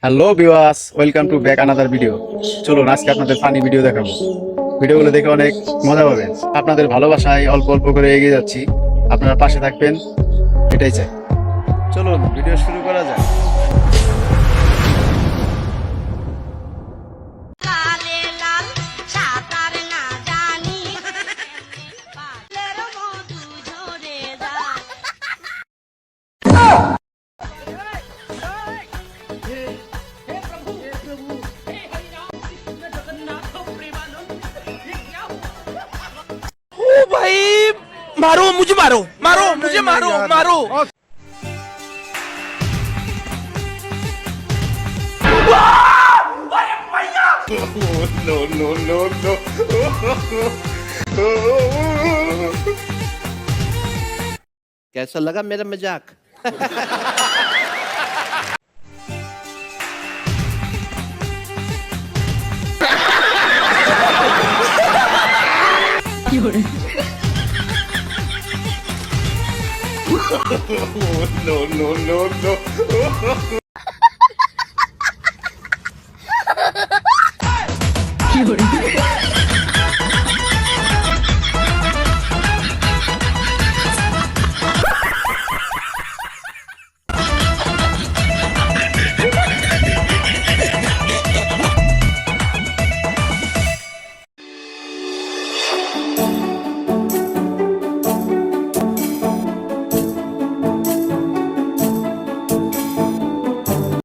Hello viewers, welcome to back another video. চলুন আজকে আপনাদের ফানি ভিডিও দেখাবো। ভিডিওগুলো দেখে অনেক মজা পাবেন। আপনাদের ভালোবাসায় অল্প অল্প করে এগিয়ে যাচ্ছি, আপনারা পাশে থাকবেন এটাই চাই। চলুন ভিডিও শুরু করা যাক। भाई मारो मुझे, मारो मारो मुझे, मारो मारो। कैसा लगा मेरा मजाक? no.